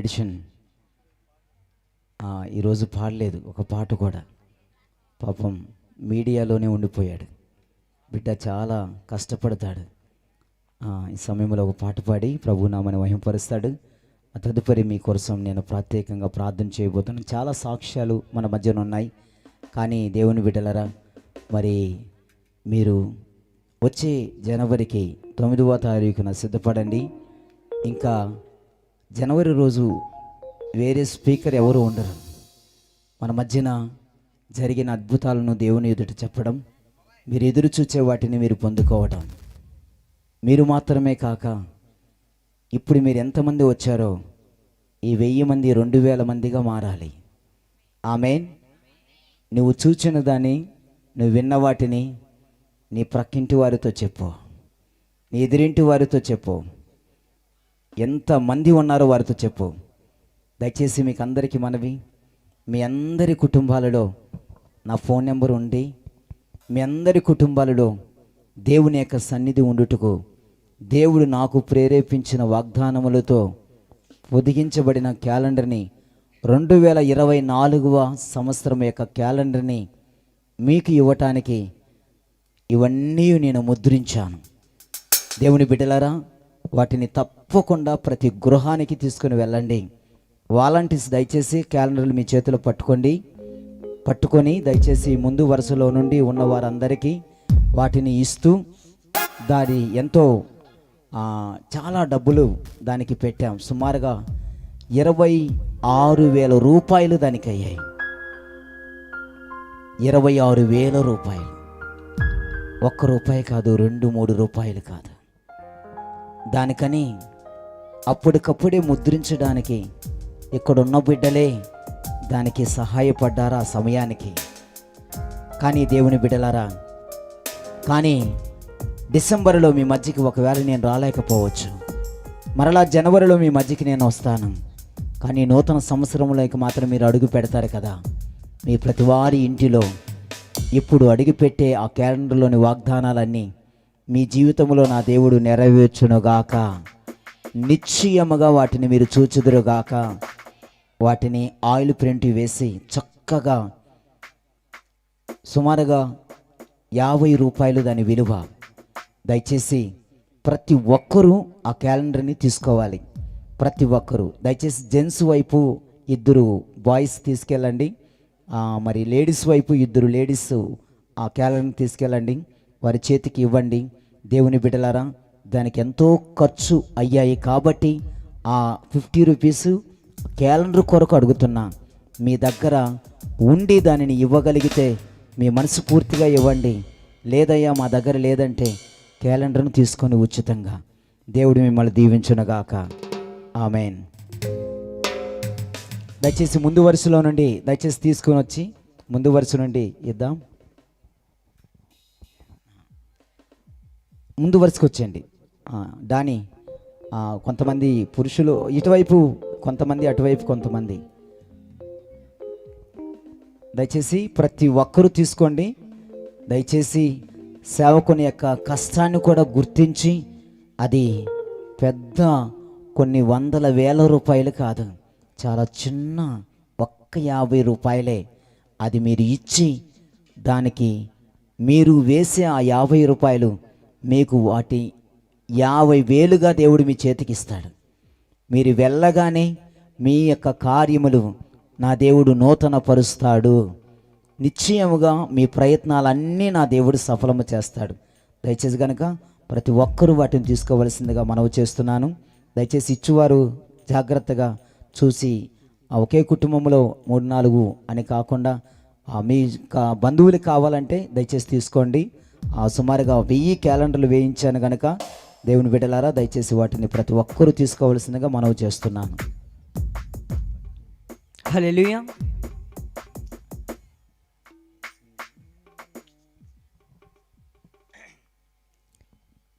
Edition ఈరోజు పాడలేదు ఒక పాట కూడా. పాపం మీడియాలోనే ఉండిపోయాడు. బిడ్డ చాలా కష్టపడతాడు. ఈ సమయంలో ఒక పాట పాడి ప్రభునామాన్ని మహిమపరుస్తాడు. తదుపరి మీకోసం నేను ప్రత్యేకంగా ప్రార్థన చేయబోతున్నాను. చాలా సాక్ష్యాలు మన మధ్యన ఉన్నాయి. కానీ దేవుని బిడ్డలరా, మరి మీరు వచ్చే జనవరికి 9వ తారీఖున సిద్ధపడండి. ఇంకా జనవరి రోజు వేరే స్పీకర్ ఎవరు ఉండరు. మన మధ్యన జరిగిన అద్భుతాలను దేవుని ఎదుట చెప్పడం, మీరు ఎదురు చూచే వాటిని మీరు పొందుకోవడం, మీరు మాత్రమే కాక ఇప్పుడు మీరు ఎంతమంది వచ్చారో ఈ 1000 మంది 2000 మందిగా మారాలి. ఆమేన్. నువ్వు చూచిన దాన్ని, నువ్వు విన్న వాటిని నీ ప్రక్కింటి వారితో చెప్పు, నీ ఎదురింటి వారితో చెప్పు, ఎంతమంది ఉన్నారో వారితో చెప్పు. దయచేసి మీకు అందరికీ మనవి, మీ అందరి కుటుంబాలలో నా ఫోన్ నెంబర్ ఉండి, మీ అందరి కుటుంబాలలో దేవుని యొక్క సన్నిధి ఉండుటకు దేవుడు నాకు ప్రేరేపించిన వాగ్దానములతో పొదిగించబడిన క్యాలెండర్ని 2024వ సంవత్సరం యొక్క క్యాలెండర్ని మీకు ఇవ్వటానికి ఇవన్నీ నేను ముద్రించాను. దేవుని బిడ్డలారా, వాటిని తప్పకుండా ప్రతి గృహానికి తీసుకుని వెళ్ళండి. వాలంటీర్స్ దయచేసి క్యాలెండర్లు మీ చేతిలో పట్టుకొని దయచేసి ముందు వరుసలో నుండి ఉన్న వారందరికీ వాటిని ఇస్తూ, దాని ఎంతో చాలా డబ్బులు దానికి పెట్టాం. సుమారుగా 26,000 రూపాయలు దానికి అయ్యాయి. 26,000 రూపాయలు. ₹1 కాదు, 2-3 రూపాయలు కాదు. దానికని అప్పటికప్పుడే ముద్రించడానికి ఇక్కడున్న బిడ్డలే దానికి సహాయపడ్డారా ఆ సమయానికి. కానీ దేవుని బిడ్డలారా, కానీ డిసెంబర్లో మీ మధ్యకి ఒకవేళ నేను రాలేకపోవచ్చు, మరలా జనవరిలో మీ మధ్యకి నేను వస్తాను. కానీ నూతన సంవత్సరంలోకి మాత్రం మీరు అడుగు పెడతారు కదా. మీ ప్రతివారి ఇంటిలో ఇప్పుడు అడుగుపెట్టే ఆ క్యాలెండర్లోని వాగ్దానాలన్నీ మీ జీవితంలో నా దేవుడు నెరవేర్చునుగాక. నిశ్చయముగా వాటిని మీరు చూచుదురుగాక. వాటిని ఆయిల్ ప్రింట్ వేసి చక్కగా సుమారుగా ₹50 దాని విలువ. దయచేసి ప్రతి ఒక్కరూ ఆ క్యాలెండర్ని తీసుకోవాలి. ప్రతి ఒక్కరూ దయచేసి జెంట్స్ వైపు 2 బాయ్స్ తీసుకెళ్ళండి, మరి లేడీస్ వైపు 2 లేడీస్ ఆ క్యాలెండర్ని తీసుకెళ్ళండి, వారి చేతికి ఇవ్వండి. దేవుని బిడ్డలారా, దానికి ఎంతో ఖర్చు అయ్యాయి కాబట్టి ఆ ₹50 క్యాలెండర్ కొరకు అడుగుతున్నా. మీ దగ్గర ఉండి దానిని ఇవ్వగలిగితే మీ మనసు పూర్తిగా ఇవ్వండి. లేదయ్యా మా దగ్గర లేదంటే క్యాలెండర్ను తీసుకొని ఉచితంగా. దేవుడు మిమ్మల్ని దీవించునుగాక. ఆమేన్. దయచేసి ముందు వరుసలో నుండి దయచేసి తీసుకొని వచ్చి ముందు వరుస నుండి ఇద్దాం. ముందు వరుసకు వచ్చేయండి. దాని కొంతమంది పురుషులు ఇటువైపు, కొంతమంది అటువైపు, కొంతమంది. దయచేసి ప్రతి ఒక్కరూ తీసుకోండి. దయచేసి సేవకుని యొక్క కష్టాన్ని కూడా గుర్తించి, అది పెద్ద కొన్ని వందల వేల రూపాయలు కాదు, చాలా చిన్న ₹50 అది మీరు ఇచ్చి దానికి మీరు వేసే ఆ ₹50 మీకు వాటి 50,000గా దేవుడు మీ చేతికి ఇస్తాడు. మీరు వెళ్ళగానే మీ యొక్క కార్యములు నా దేవుడు నూతన పరుస్తాడు. నిశ్చయముగా మీ ప్రయత్నాలన్నీ నా దేవుడు సఫలము చేస్తాడు. దయచేసి కనుక ప్రతి ఒక్కరూ వాటిని తీసుకోవలసిందిగా మనవి చేస్తున్నాను. దయచేసి ఇచ్చువారు జాగ్రత్తగా చూసి, ఒకే కుటుంబంలో 3-4 అని కాకుండా మీ బంధువులు కావాలంటే దయచేసి తీసుకోండి. సుమారుగా 1000 క్యాలెండర్లు వేయించాను కనుక దేవుని బిడ్డలారా, దయచేసి వాటిని ప్రతి ఒక్కరూ తీసుకోవలసిందిగా మనవి చేస్తున్నాను. హల్లెలూయా.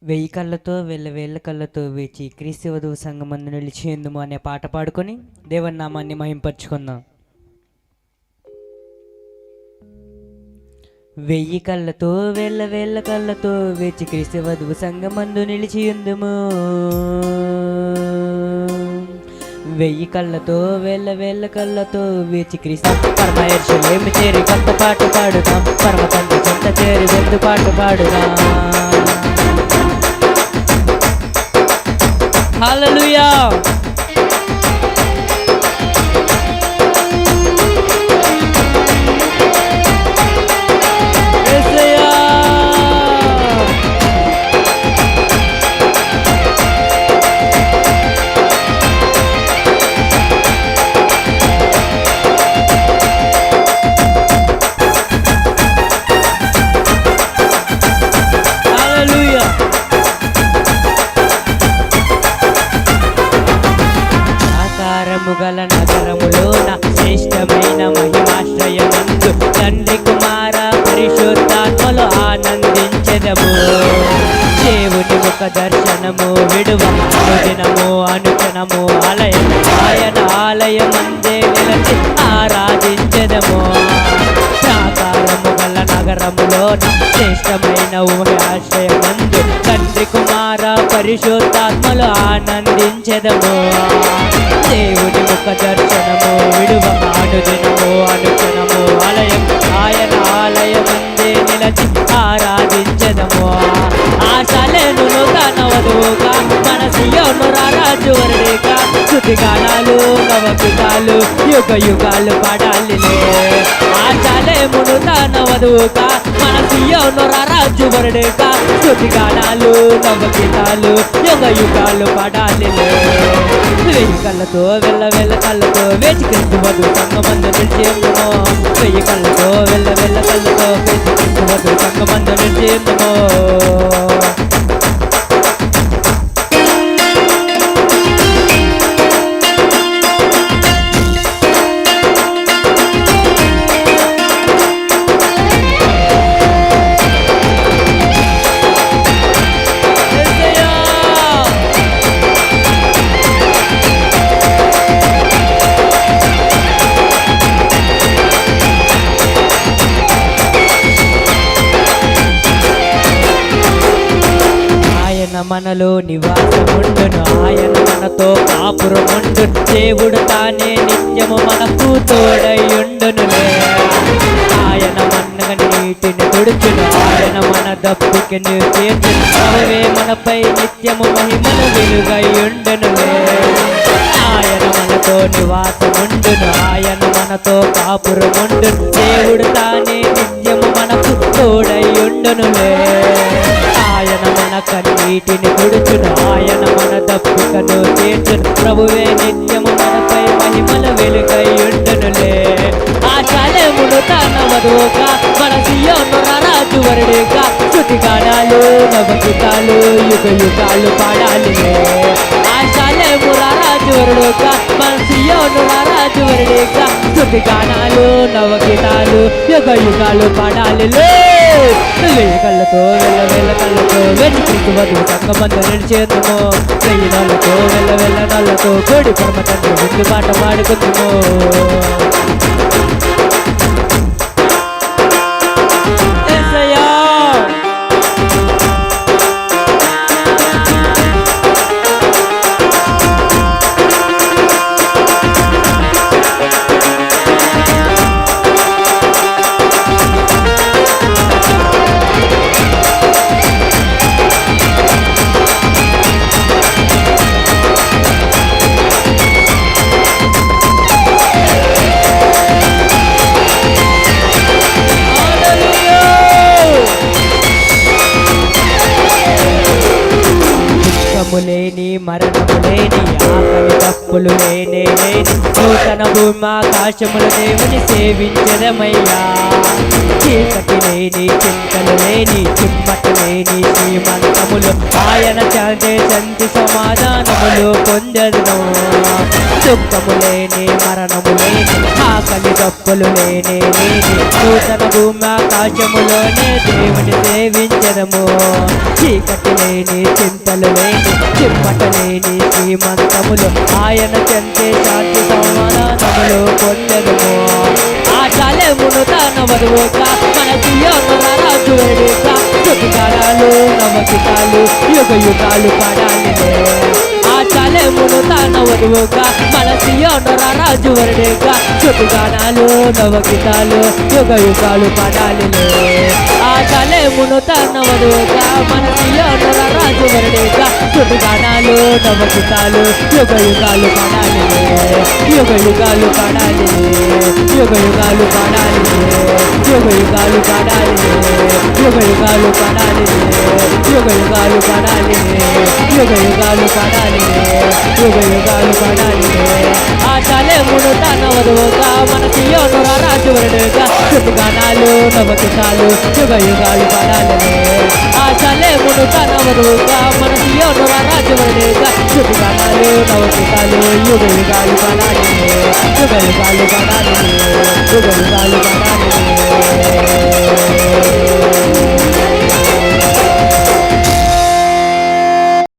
వెయ్యి కళ్ళతో వేల కళ్ళతో వేచి క్రీస్తు వధువు సంఘమందు నిలిచేందుము అనే పాట పాడుకొని దేవుని నామాన్ని మహింపరచుకుందాం. వెయ్యి కళ్ళతో వేల కళ్ళతో వేచి క్రీస్తు వధువు సంఘమందు నిలిచియుందుము. వెయ్యి కళ్ళతో వేల వేల కళ్ళతో వేచి క్రీస్తు పరమేశ్వరేమి చేరి కొత్త పాట పాడుదాం, పరమ తండ్రి చెంత చేరి వెందు పాట పాడుదాం. హల్లెలూయా. గల నగరములోన శ్రేష్టమైన మహిమాశ్రయమందు తండ్రి కుమార పరిశుద్ధాత్మలో ఆనందించెదము. దేవుని ముఖ దర్శనము విడువ అనుదినము అనుక్షణము ఆయన ఆలయమందే నిలచి ఆరాధించెదము. ప్రాకారము గల నగరములోన శ్రేష్టమైన మహిమాశ్రయమందు తండ్రి కుమార పరిశుద్ధాత్మలో ఆనందించెదము. దేవుని ముఖ దర్శనము విడువ అనుదినము అనుక్షణము ఆయన ఆలయమందే నిలచి ఆరాధించెదము. ఆశలేను తన వధువుగా మన సియోను రారాజు వరుడిగా స్తుతిగానాలు నవగీతాలు యుగ యుగాలు పాడాలిలే. ఆశలేమును తన వధువుగా మన సియోను రారాజు వరుడిగా స్తుతిగానాలు నవగీతాలు యుగ యుగాలు పాడాలిలే. వెయ్యి కళ్ళతో వెళ్ళ వెళ్ళ కళ్ళతో వేచి క్రీస్తు వధువు సంగమందు నిలిచేందుమో. వెయ్యి కళ్ళతో వెళ్ళ వెళ్ళ కళ్ళతో వేచి క్రీస్తు వధువు సంగమందు నిలిచేందుమో. మనలో నివాసముండును, ఆయన మనతో కాపురముండు. దేవుడు తానే నిత్యము మనకు తోడయుండునులే. ఆయన మన్నగ నీటిని తుడుచును, ఆయన మన దప్పికను తీర్చును. అవే మనపై నిత్యము మహిమను వెలుగయుండునులే. ఆయన మనతో నివాసముండును, ఆయన మనతో కాపురముండు. దేవుడు తానే నిత్యము మనకు తోడయుండునులే. ఆయన మన కన్నీటిని తుడుచును, ఆయన మన దప్పికను తీర్చును. ప్రభువే నిత్యము మనపై మహిమల వెలుగయుండునులే. ఆశలేమును తన వధువుగా మన సియోను రారాజు వరుడిగా స్తుతిగానాలు నవగీతాలు యుగ యుగాలు పాడాలిలే. ఆశలేము రారాజు వరుడుగా మన సియోను రారాజు వరుడిగా స్తుతిగానాలు నవగీతాలు యుగ యుగాలు పాడాలిలే. వెయ్యి కళ్ళతో వెళ్ళ వెళ్ళ కళ్ళతో వెళ్లి క్రీస్తు వధువు సంగమందు నిలిచేందుమో. వెయ్యి నళ్ళతో వెళ్ళ వెళ్ళ నళ్ళతో కోడి పరమ తండ్రి ముందు పాట పాడుకుందుమో. లేని మరణము లేని ఆకలి తప్పులు లేనే లేని నూతన భూమాకాశములు దేవుని సేవించదమయ్యా. చీకటి లేని చింతలు లేని చిమ్మట లేని శ్రీమంతములు ఆయన చందే శాంతి సమాధానములు పొందెదను. దుఃఖము లేని మరణము లేని ఆకలి తప్పులు లేనే లేని నూతన భూమాకాశములోనే దేవుని సేవించదము. చీకటి లేని చింతలు లేని చిమ్మట లేని శ్రీమంతములు ఆయన చెంతే శాంతి సమాధానములు పొందెదము. ఆశలేమును తన వధువుగా మన సియోను రారాజు వరుడిగా స్తుతిగానాలు నవగీతాలు యుగ యుగాలు పాడాలిలే. చాలేమును తాన వధువుగా మన సియోను రాజు వరుడుగా స్తుతిగానాలు నవగీతాలు యుగ యుగాలు పాడాలిలే ఆ చాలేమును తాన వధువుగా మన సియోను రాజు వరుడుగా స్తుతిగానాలు నవగీతాలు యుగ యుగాలు పాడాలిలే యుగ యుగాలు పాడాలిలే యుగ యుగాలు పాడాలిలే యుగ యుగాలు పాడాలిలే యుగ యుగాలు పాడాలిలే యుగ యుగాలు పాడాలిలే యుగ యుగాలు పాడాలిలే యుగ యుగాలు పాడాలిలే ఆ చాలేమును తన వధువుగా మన సియోను రాజు వరుడుగా స్తుతిగానాలు నవగీతాలు యుగ యుగాలు పాడాలిలే ఆ చాలేమును తన వధువుగా మన సియోను రాజు వరుడుగా స్తుతిగానాలు నవగీతాలు యుగ యుగాలు పాడాలిలే యుగ యుగాలు పాడాలిలే యుగ యుగాలు పాడాలిలే